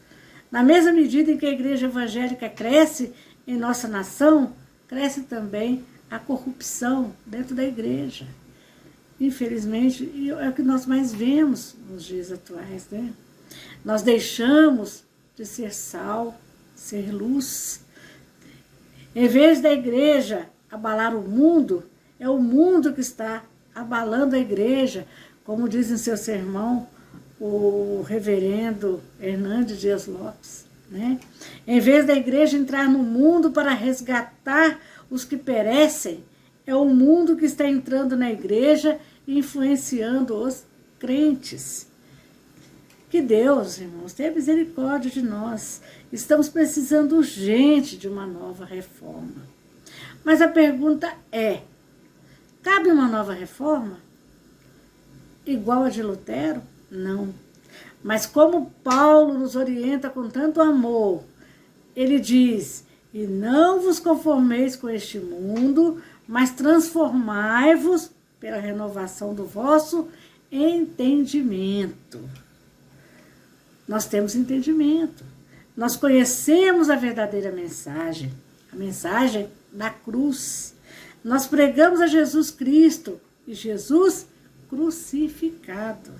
Na mesma medida em que a igreja evangélica cresce em nossa nação, cresce também a corrupção dentro da igreja. Infelizmente, é o que nós mais vemos nos dias atuais, né? Nós deixamos de ser sal, ser luz. Em vez da igreja abalar o mundo, é o mundo que está abalando a igreja, como diz em seu sermão o reverendo Hernandes Dias Lopes, né? Em vez da igreja entrar no mundo para resgatar os que perecem, é o mundo que está entrando na igreja e influenciando os crentes. Que Deus, irmãos, tenha misericórdia de nós. Estamos precisando urgente de uma nova reforma. Mas a pergunta é, cabe uma nova reforma? Igual a de Lutero? Não. Mas como Paulo nos orienta com tanto amor, ele diz, e não vos conformeis com este mundo, mas transformai-vos pela renovação do vosso entendimento. Nós temos entendimento. Nós conhecemos a verdadeira mensagem, a mensagem da cruz. Nós pregamos a Jesus Cristo e Jesus crucificado.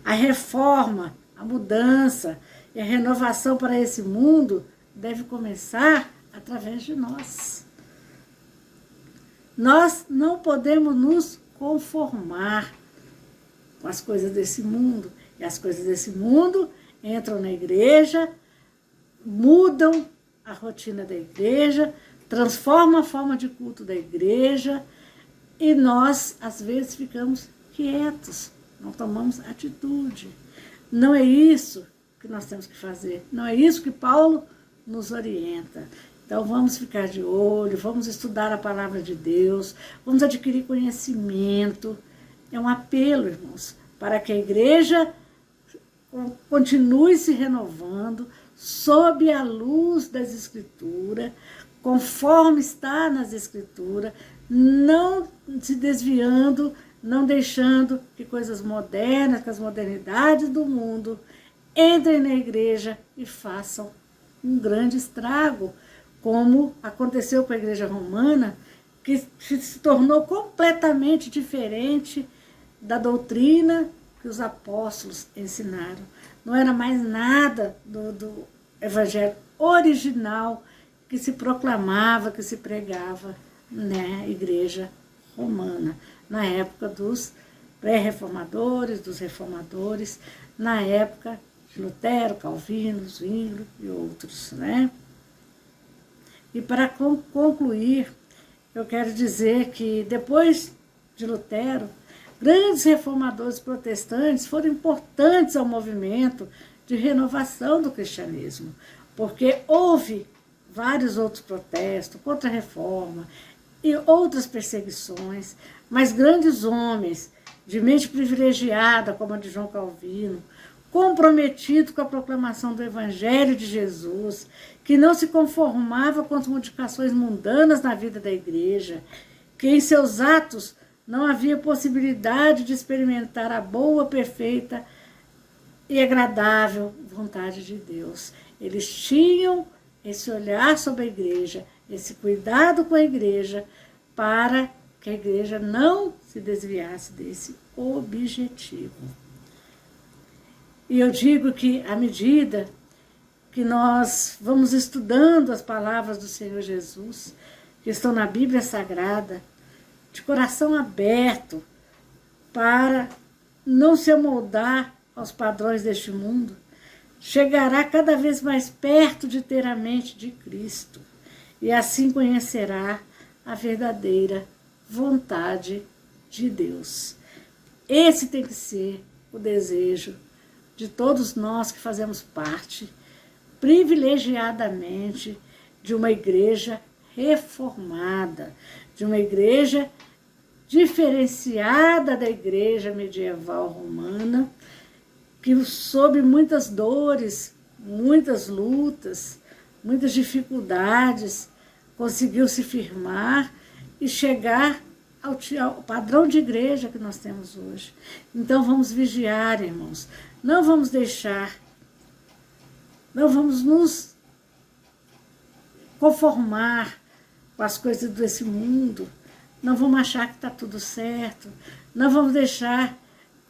A reforma, a mudança e a renovação para esse mundo deve começar através de nós. Nós não podemos nos conformar com as coisas desse mundo. E as coisas desse mundo entram na igreja, mudam a rotina da igreja, transformam a forma de culto da igreja e nós, às vezes, ficamos quietos, não tomamos atitude. Não é isso que nós temos que fazer, não é isso que Paulo nos orienta. Então vamos ficar de olho, vamos estudar a palavra de Deus, vamos adquirir conhecimento. É um apelo, irmãos, para que a igreja continue se renovando sob a luz das Escrituras, conforme está nas Escrituras, não se desviando, não deixando que coisas modernas, que as modernidades do mundo entrem na igreja e façam um grande estrago, como aconteceu com a igreja romana, que se tornou completamente diferente da doutrina que os apóstolos ensinaram. Não era mais nada do evangelho original que se proclamava, que se pregava na igreja romana, na época dos pré-reformadores, dos reformadores, na época de Lutero, Calvino, Zwinglio e outros, né? E para concluir, eu quero dizer que depois de Lutero, grandes reformadores protestantes foram importantes ao movimento de renovação do cristianismo, porque houve vários outros protestos contra a reforma e outras perseguições, mas grandes homens de mente privilegiada, como a de João Calvino, comprometido com a proclamação do Evangelho de Jesus, que não se conformava com as modificações mundanas na vida da igreja, que em seus atos não havia possibilidade de experimentar a boa, perfeita e agradável vontade de Deus. Eles tinham esse olhar sobre a igreja, esse cuidado com a igreja, para que a igreja não se desviasse desse objetivo. E eu digo que, à medida que nós vamos estudando as palavras do Senhor Jesus, que estão na Bíblia Sagrada, de coração aberto, para não se amoldar aos padrões deste mundo, chegará cada vez mais perto de ter a mente de Cristo, e assim conhecerá a verdadeira vontade de Deus. Esse tem que ser o desejo de todos nós que fazemos parte, privilegiadamente, de uma igreja reformada, de uma igreja diferenciada da igreja medieval romana, que sob muitas dores, muitas lutas, muitas dificuldades, conseguiu se firmar e chegar ao padrão de igreja que nós temos hoje. Então vamos vigiar, irmãos. Não vamos deixar, não vamos nos conformar com as coisas desse mundo, não vamos achar que está tudo certo, não vamos deixar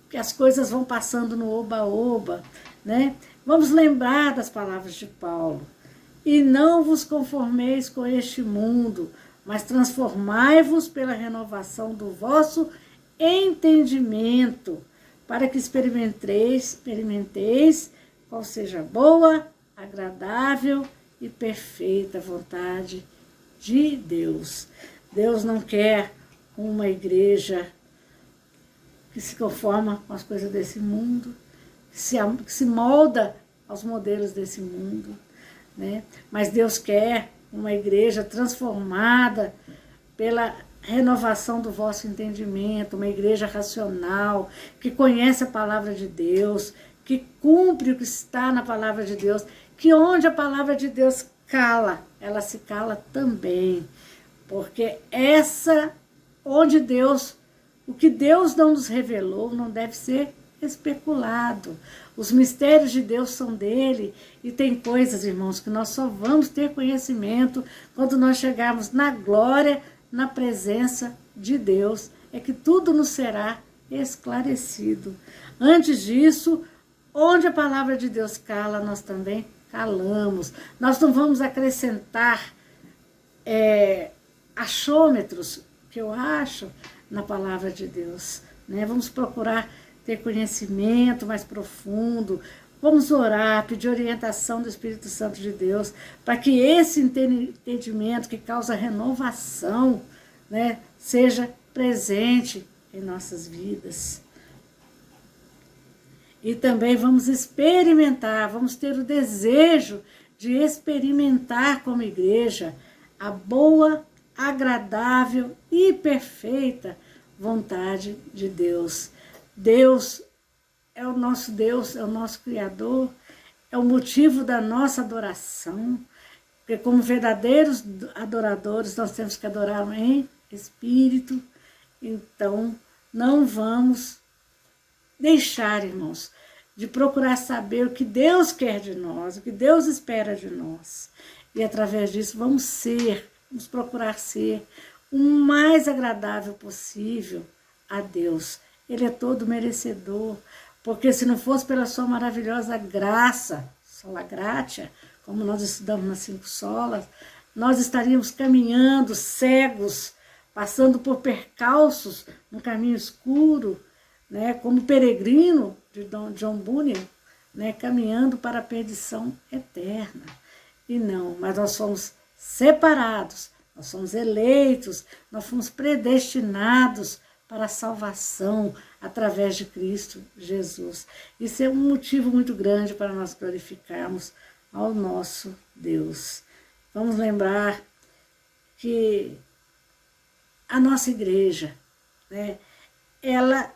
que as coisas vão passando no oba-oba, né? Vamos lembrar das palavras de Paulo. E não vos conformeis com este mundo, mas transformai-vos pela renovação do vosso entendimento, para que experimenteis qual seja a boa, agradável e perfeita vontade de Deus. Deus não quer uma igreja que se conforma com as coisas desse mundo. que se molda aos modelos desse mundo, né? Mas Deus quer uma igreja transformada pela renovação do vosso entendimento, uma igreja racional, que conhece a palavra de Deus, que cumpre o que está na palavra de Deus, que onde a palavra de Deus cala, ela se cala também, porque o que Deus não nos revelou não deve ser especulado. Os mistérios de Deus são dele, e tem coisas, irmãos, que nós só vamos ter conhecimento quando nós chegarmos na glória, na presença de Deus, é que tudo nos será esclarecido. Antes disso, onde a palavra de Deus cala, nós também calamos. Nós não vamos acrescentar achômetros, que eu acho, na palavra de Deus, né? Vamos procurar ter conhecimento mais profundo, vamos orar, pedir orientação do Espírito Santo de Deus, para que esse entendimento que causa renovação, né, seja presente em nossas vidas. E também vamos experimentar, vamos ter o desejo de experimentar como igreja a boa, agradável e perfeita vontade de Deus. Deus é o nosso Deus, é o nosso Criador, é o motivo da nossa adoração, porque como verdadeiros adoradores nós temos que adorar em espírito. Então não vamos deixar, irmãos, de procurar saber o que Deus quer de nós, o que Deus espera de nós. E através disso vamos procurar ser o mais agradável possível a Deus. Ele é todo merecedor, porque se não fosse pela sua maravilhosa graça, sola gratia, como nós estudamos nas 5 solas, nós estaríamos caminhando cegos, passando por percalços no caminho escuro, né, como peregrino de John Bunyan, né, caminhando para a perdição eterna. E não, mas nós somos separados, nós somos eleitos, nós fomos predestinados para a salvação através de Cristo Jesus. Isso é um motivo muito grande para nós glorificarmos ao nosso Deus. Vamos lembrar que a nossa igreja, né, ela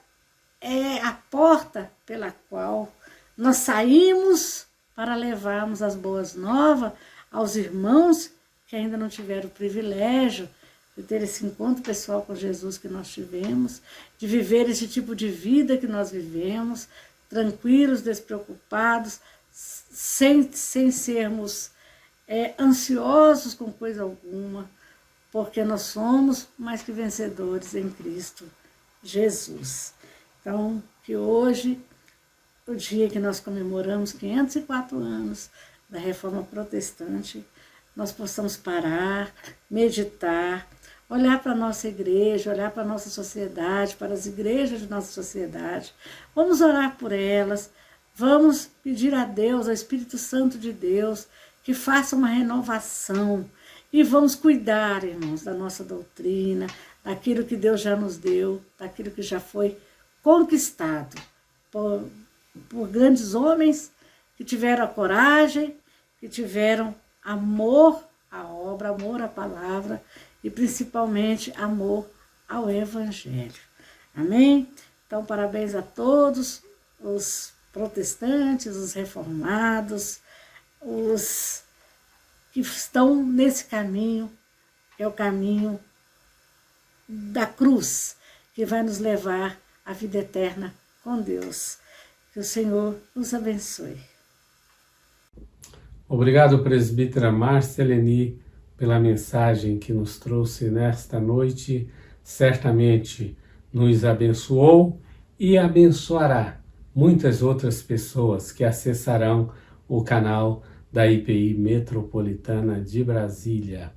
é a porta pela qual nós saímos para levarmos as boas novas aos irmãos que ainda não tiveram o privilégio de ter esse encontro pessoal com Jesus que nós tivemos, de viver esse tipo de vida que nós vivemos, tranquilos, despreocupados, sem sermos ansiosos com coisa alguma, porque nós somos mais que vencedores em Cristo Jesus. Então, que hoje, o dia que nós comemoramos 504 anos da Reforma Protestante, nós possamos parar, meditar, olhar para a nossa igreja, olhar para a nossa sociedade, para as igrejas de nossa sociedade. Vamos orar por elas, vamos pedir a Deus, ao Espírito Santo de Deus, que faça uma renovação. E vamos cuidar, irmãos, da nossa doutrina, daquilo que Deus já nos deu, daquilo que já foi conquistado por grandes homens que tiveram a coragem, que tiveram amor à obra, amor à palavra e principalmente amor ao Evangelho. Amém? Então, parabéns a todos os protestantes, os reformados, os que estão nesse caminho, que é o caminho da cruz, que vai nos levar à vida eterna com Deus. Que o Senhor nos abençoe. Obrigado, presbítera Márcia Eleni, pela mensagem que nos trouxe nesta noite. Certamente nos abençoou e abençoará muitas outras pessoas que acessarão o canal da IPI Metropolitana de Brasília.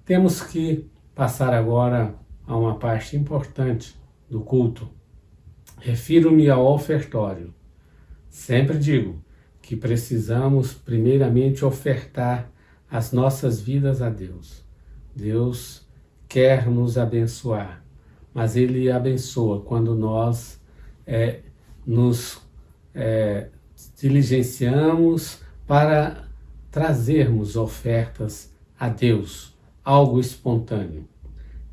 Temos que passar agora a uma parte importante do culto. Refiro-me ao ofertório. Sempre digo que precisamos primeiramente ofertar as nossas vidas a Deus. Deus quer nos abençoar, mas Ele abençoa quando nós nos diligenciamos para trazermos ofertas a Deus, algo espontâneo.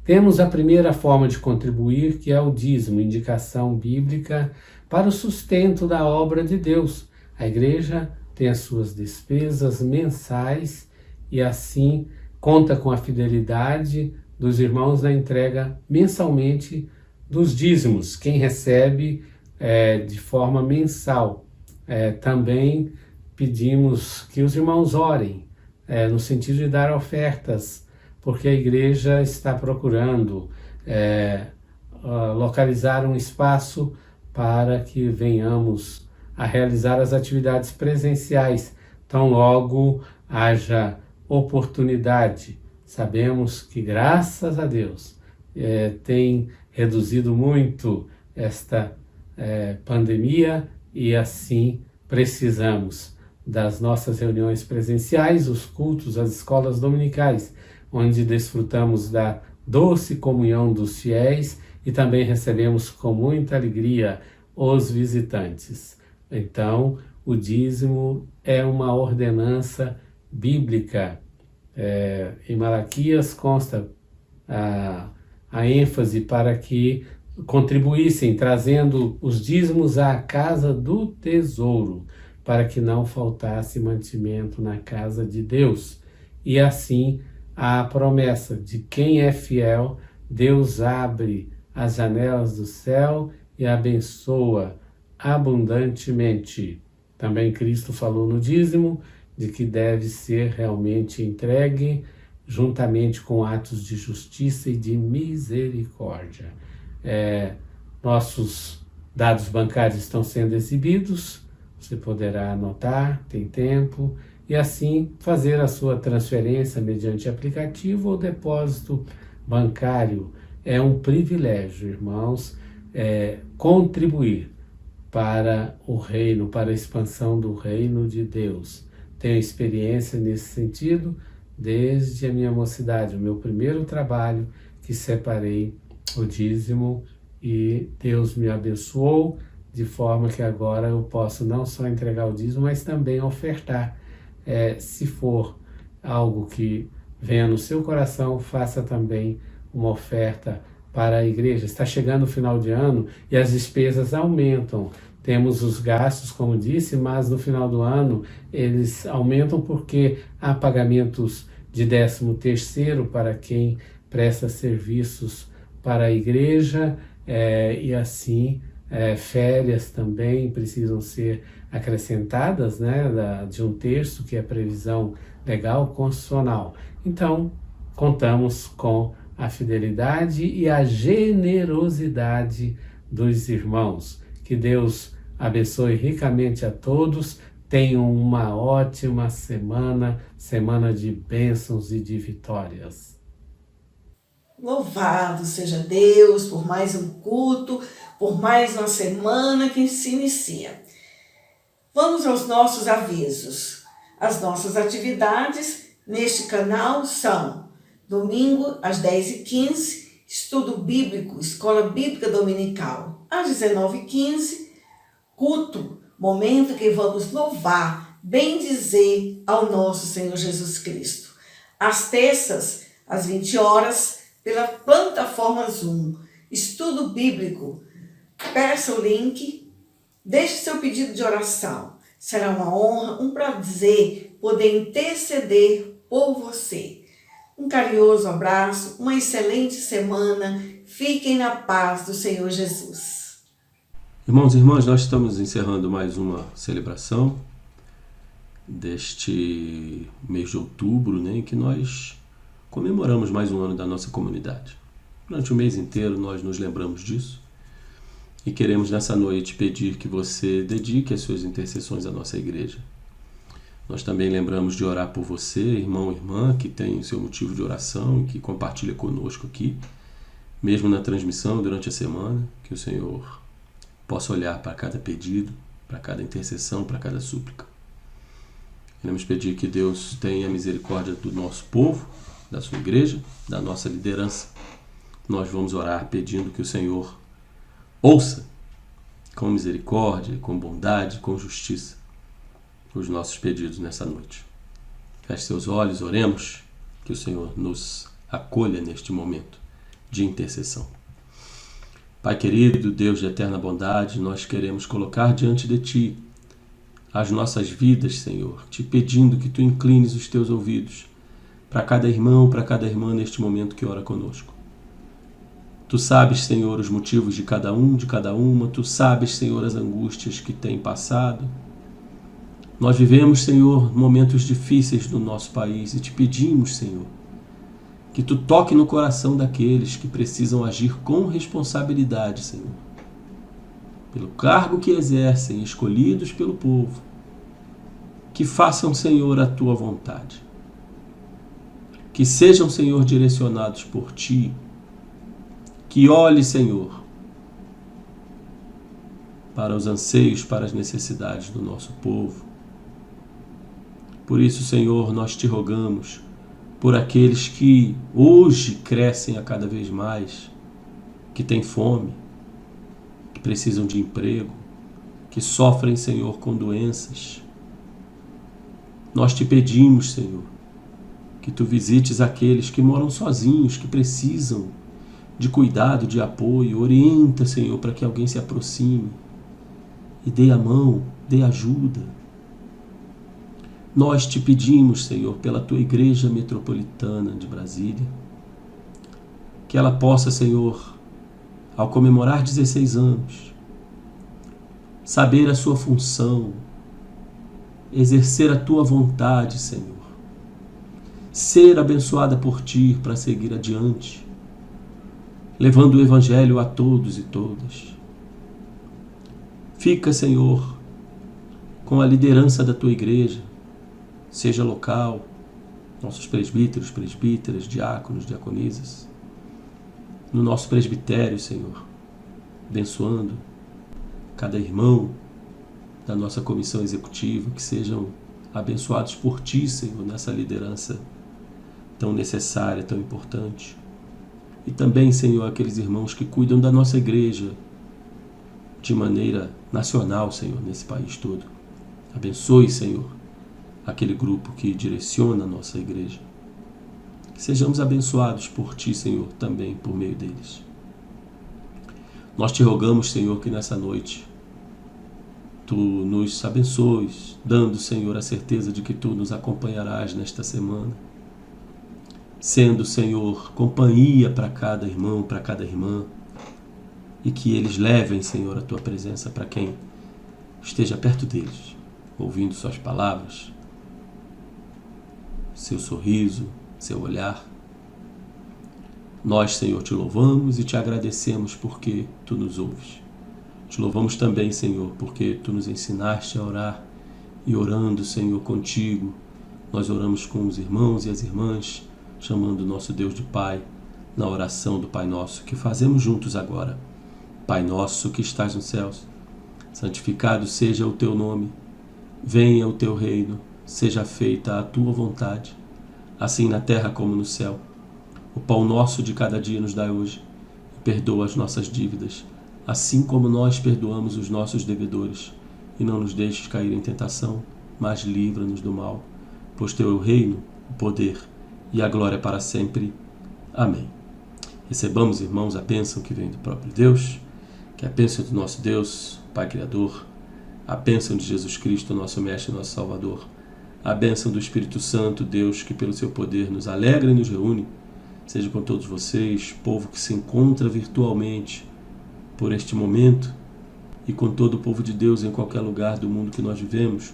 Temos a primeira forma de contribuir, que é o dízimo, indicação bíblica para o sustento da obra de Deus. A igreja tem as suas despesas mensais e assim conta com a fidelidade dos irmãos na entrega mensalmente dos dízimos, quem recebe de forma mensal. Também pedimos que os irmãos orem, no sentido de dar ofertas, porque a igreja está procurando localizar um espaço para que venhamos a realizar as atividades presenciais, tão logo haja oportunidade. Sabemos que, graças a Deus, tem reduzido muito esta pandemia e assim precisamos das nossas reuniões presenciais, os cultos, as escolas dominicais, onde desfrutamos da doce comunhão dos fiéis e também recebemos com muita alegria os visitantes. Então, o dízimo é uma ordenança bíblica. Em Malaquias consta a ênfase para que contribuíssem, trazendo os dízimos à casa do tesouro, para que não faltasse mantimento na casa de Deus. E assim, a promessa de quem é fiel, Deus abre as janelas do céu e abençoa abundantemente. Também Cristo falou no dízimo de que deve ser realmente entregue juntamente com atos de justiça e de misericórdia. Nossos dados bancários estão sendo exibidos, você poderá anotar, tem tempo, e assim fazer a sua transferência mediante aplicativo ou depósito bancário. É um privilégio, irmãos, contribuir para o reino, para a expansão do reino de Deus. Tenho experiência nesse sentido desde a minha mocidade, o meu primeiro trabalho, que separei o dízimo e Deus me abençoou de forma que agora eu posso não só entregar o dízimo, mas também ofertar. Se for algo que venha no seu coração, faça também uma oferta para a igreja. Está chegando o final de ano e as despesas aumentam. Temos os gastos, como disse, mas no final do ano eles aumentam porque há pagamentos de 13º para quem presta serviços para a igreja e assim férias também precisam ser acrescentadas, de 1/3, que é a previsão legal constitucional. Então, contamos com a fidelidade e a generosidade dos irmãos. Que Deus abençoe ricamente a todos. Tenham uma ótima semana de bênçãos e de vitórias. Louvado seja Deus por mais um culto, por mais uma semana que se inicia. Vamos aos nossos avisos. As nossas atividades neste canal são: domingo às 10h15, estudo bíblico, escola bíblica dominical. Às 19h15, culto, momento que vamos louvar, bendizer ao nosso Senhor Jesus Cristo. Às terças, às 20 horas, pela plataforma Zoom, estudo bíblico. Peça o link, deixe seu pedido de oração. Será uma honra, um prazer poder interceder por você. Um carinhoso abraço, uma excelente semana. Fiquem na paz do Senhor Jesus. Irmãos e irmãs, nós estamos encerrando mais uma celebração deste mês de outubro, em que nós comemoramos mais um ano da nossa comunidade. Durante o mês inteiro nós nos lembramos disso e queremos nessa noite pedir que você dedique as suas intercessões à nossa igreja. Nós também lembramos de orar por você, irmão e irmã, que tem o seu motivo de oração e que compartilha conosco aqui, mesmo na transmissão durante a semana, que o Senhor possa olhar para cada pedido, para cada intercessão, para cada súplica. Queremos pedir que Deus tenha misericórdia do nosso povo, da sua igreja, da nossa liderança. Nós vamos orar pedindo que o Senhor ouça com misericórdia, com bondade, com justiça, os nossos pedidos nessa noite. Feche seus olhos, oremos, que o Senhor nos acolha neste momento de intercessão. Pai querido, Deus de eterna bondade, nós queremos colocar diante de Ti as nossas vidas, Senhor, te pedindo que Tu inclines os Teus ouvidos para cada irmão, para cada irmã neste momento que ora conosco. Tu sabes, Senhor, os motivos de cada um, de cada uma. Tu sabes, Senhor, as angústias que têm passado. Nós vivemos, Senhor, momentos difíceis no nosso país e te pedimos, Senhor, que Tu toque no coração daqueles que precisam agir com responsabilidade, Senhor, pelo cargo que exercem, escolhidos pelo povo, que façam, Senhor, a Tua vontade. Que sejam, Senhor, direcionados por Ti. Que olhe, Senhor, para os anseios, para as necessidades do nosso povo. Por isso, Senhor, nós te rogamos por aqueles que hoje crescem a cada vez mais, que têm fome, que precisam de emprego, que sofrem, Senhor, com doenças. Nós te pedimos, Senhor, que Tu visites aqueles que moram sozinhos, que precisam de cuidado, de apoio. Orienta, Senhor, para que alguém se aproxime e dê a mão, dê ajuda. Nós te pedimos, Senhor, pela Tua Igreja Metropolitana de Brasília, que ela possa, Senhor, ao comemorar 16 anos, saber a sua função, exercer a Tua vontade, Senhor, ser abençoada por Ti para seguir adiante, levando o Evangelho a todos e todas. Fica, Senhor, com a liderança da Tua Igreja, seja local, nossos presbíteros, presbíteras, diáconos, diaconisas, no nosso presbitério, Senhor, abençoando cada irmão da nossa comissão executiva, que sejam abençoados por Ti, Senhor, nessa liderança tão necessária, tão importante. E também, Senhor, aqueles irmãos que cuidam da nossa igreja de maneira nacional, Senhor, nesse país todo. Abençoe, Senhor, aquele grupo que direciona a nossa igreja. Que sejamos abençoados por Ti, Senhor, também por meio deles. Nós te rogamos, Senhor, que nessa noite Tu nos abençoes, dando, Senhor, a certeza de que Tu nos acompanharás nesta semana, sendo, Senhor, companhia para cada irmão, para cada irmã, e que eles levem, Senhor, a Tua presença para quem esteja perto deles, ouvindo Suas palavras, seu sorriso, seu olhar. Nós, Senhor, Te louvamos e Te agradecemos porque Tu nos ouves. Te louvamos também, Senhor, porque Tu nos ensinaste a orar, e orando, Senhor, contigo, nós oramos com os irmãos e as irmãs, chamando o nosso Deus de Pai, na oração do Pai Nosso, que fazemos juntos agora. Pai nosso que estás nos céus, santificado seja o Teu nome, venha o Teu reino, seja feita a Tua vontade, assim na terra como no céu. O pão nosso de cada dia nos dai hoje, e perdoa as nossas dívidas, assim como nós perdoamos os nossos devedores, e não nos deixes cair em tentação, mas livra-nos do mal, pois Teu é o reino, o poder e a glória para sempre. Amém. Recebamos, irmãos, a bênção que vem do próprio Deus, que é a bênção do nosso Deus, Pai Criador, a bênção de Jesus Cristo, nosso Mestre e nosso Salvador, a bênção do Espírito Santo, Deus, que pelo seu poder nos alegra e nos reúne, seja com todos vocês, povo que se encontra virtualmente por este momento, e com todo o povo de Deus em qualquer lugar do mundo que nós vivemos,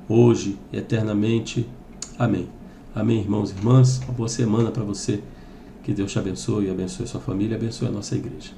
hoje e eternamente. Amém. Amém, irmãos e irmãs. Uma boa semana para você. Que Deus te abençoe, abençoe a sua família, abençoe a nossa igreja.